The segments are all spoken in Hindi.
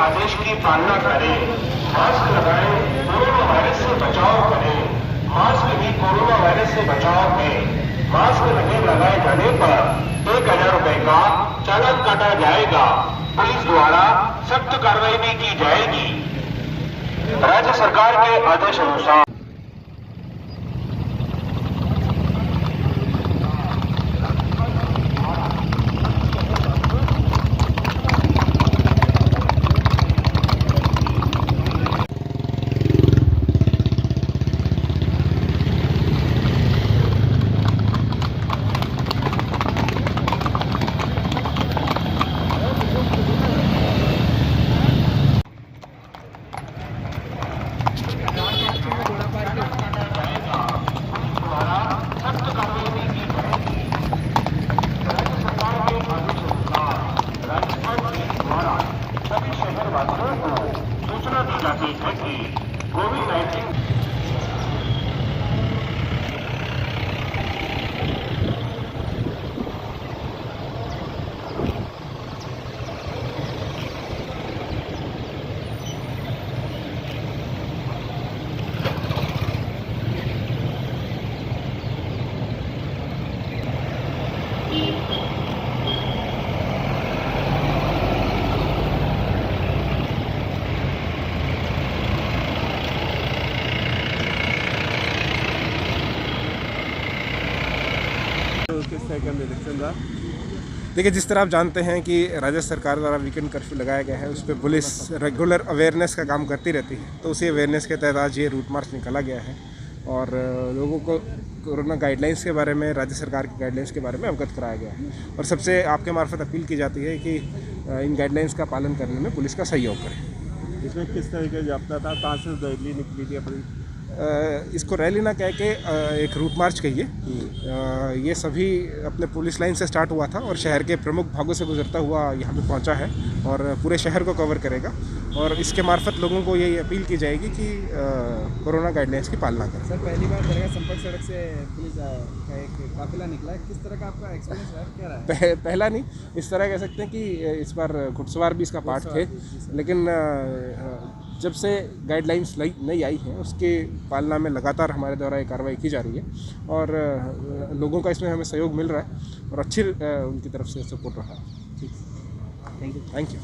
आदेश की पालना करें, मास्क लगाएं, कोरोना वायरस से बचाव करें। मास्क भी कोरोना वायरस से बचाव है। मास्क नहीं लगाए जाने पर 1000 रुपए का चालान काटा जाएगा। पुलिस द्वारा सख्त कार्रवाई भी की जाएगी। राज्य सरकार के आदेश अनुसार सूचना दी जाती है कि कोविड-19 किस तरह का निरीक्षण रहा? देखिए, जिस तरह आप जानते हैं कि राज्य सरकार द्वारा वीकेंड कर्फ्यू लगाया गया है, उस पर पुलिस रेगुलर अवेयरनेस का काम करती रहती है। तो उसी अवेयरनेस के तहत आज ये रूट मार्च निकाला गया है और लोगों को कोरोना गाइडलाइंस के बारे में, राज्य सरकार की गाइडलाइंस के बारे में अवगत कराया गया है। और सबसे आपके मार्फत अपील की जाती है कि इन गाइडलाइंस का पालन करने में पुलिस का सहयोग करें। इसमें किस तरीके से जाप्ता था, कहाँ से रैली निकली थी अपनी? इसको रैली ना कह के एक रूट मार्च कहिए। ये सभी अपने पुलिस लाइन से स्टार्ट हुआ था और शहर के प्रमुख भागों से गुजरता हुआ यहाँ पे पहुँचा है और पूरे शहर को कवर करेगा। और इसके मार्फत लोगों को यही अपील की जाएगी कि कोरोना गाइडलाइंस की पालना करें। सर, पहली बार दरगाह संपर्क सड़क से पुलिस का एक काफिला निकला है, किस तरह का आपका एक्सपीरियंस रहा, क्या रहा है? पहला नहीं, इस तरह कह सकते हैं कि इस बार घुड़सवार भी इसका पार्ट थे, लेकिन जब से गाइडलाइंस नई आई हैं उसके पालना में लगातार हमारे द्वारा ये कार्रवाई की जा रही है और लोगों का इसमें हमें सहयोग मिल रहा है और अच्छी उनकी तरफ से सपोर्ट रहा है। Thank you.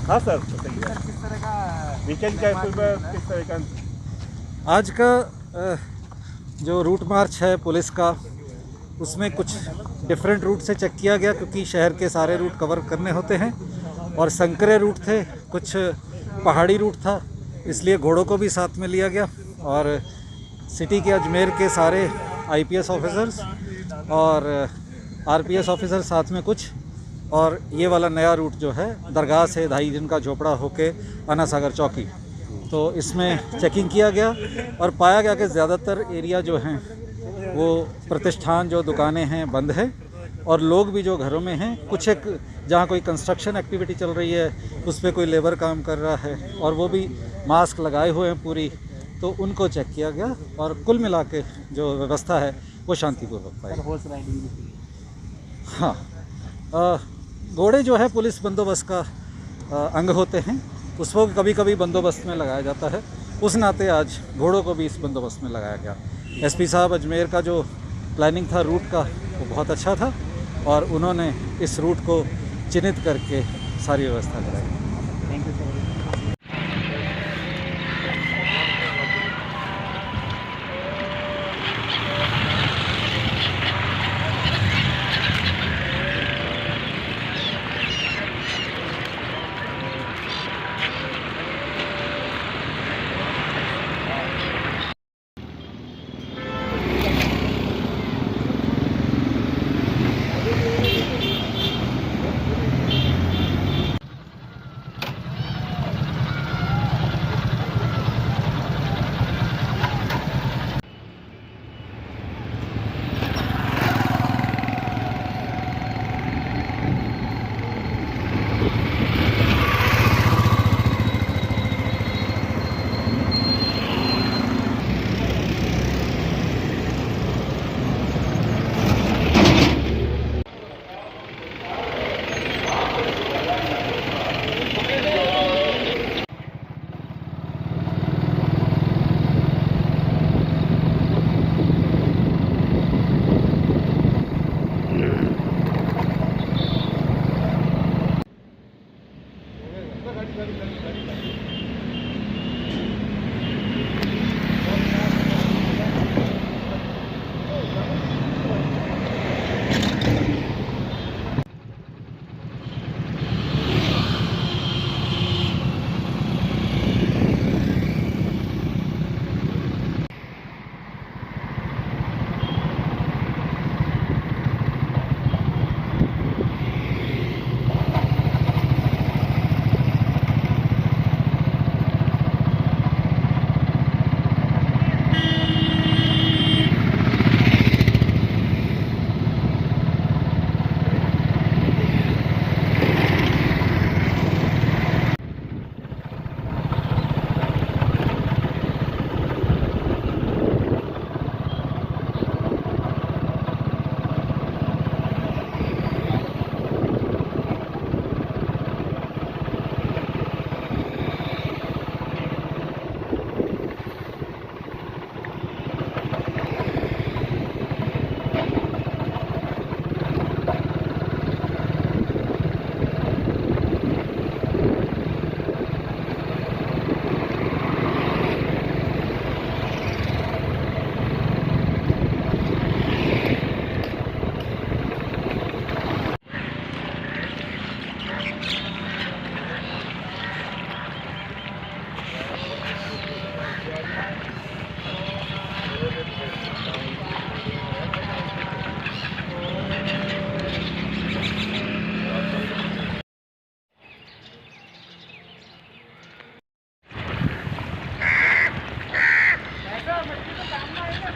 हाँ सर, किस तरह का वीकेंड कर्फ्यू में किस तरह का? आज का जो रूट मार्च है पुलिस का, उसमें कुछ डिफरेंट रूट से चेक किया गया क्योंकि शहर के सारे रूट कवर करने होते हैं और संकरे रूट थे, कुछ पहाड़ी रूट था, इसलिए घोड़ों को भी साथ में लिया गया। और सिटी के अजमेर के सारे आईपीएस ऑफिसर्स और आरपीएस ऑफिसर साथ में कुछ, और ये वाला नया रूट जो है दरगाह से 2.5 दिन का झोपड़ा होके अन्ना सागर चौकी, तो इसमें चेकिंग किया गया और पाया गया कि ज़्यादातर एरिया जो हैं वो प्रतिष्ठान, जो दुकानें हैं, बंद है और लोग भी जो घरों में हैं, कुछ एक जहाँ कोई कंस्ट्रक्शन एक्टिविटी चल रही है उस पर कोई लेबर काम कर रहा है और वो भी मास्क लगाए हुए हैं पूरी, तो उनको चेक किया गया और कुल मिला के जो व्यवस्था है वो शांतिपूर्वक पाई। हाँ, घोड़े जो है पुलिस बंदोबस्त का अंग होते हैं, उसको कभी कभी बंदोबस्त में लगाया जाता है, उस नाते आज घोड़ों को भी इस बंदोबस्त में लगाया गया। एसपी साहब अजमेर का जो प्लानिंग था रूट का वो बहुत अच्छा था और उन्होंने इस रूट को चिन्हित करके सारी व्यवस्था कराई। Thank you sir.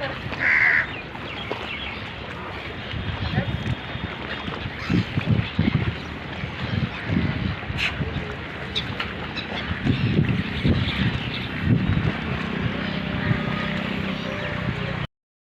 सर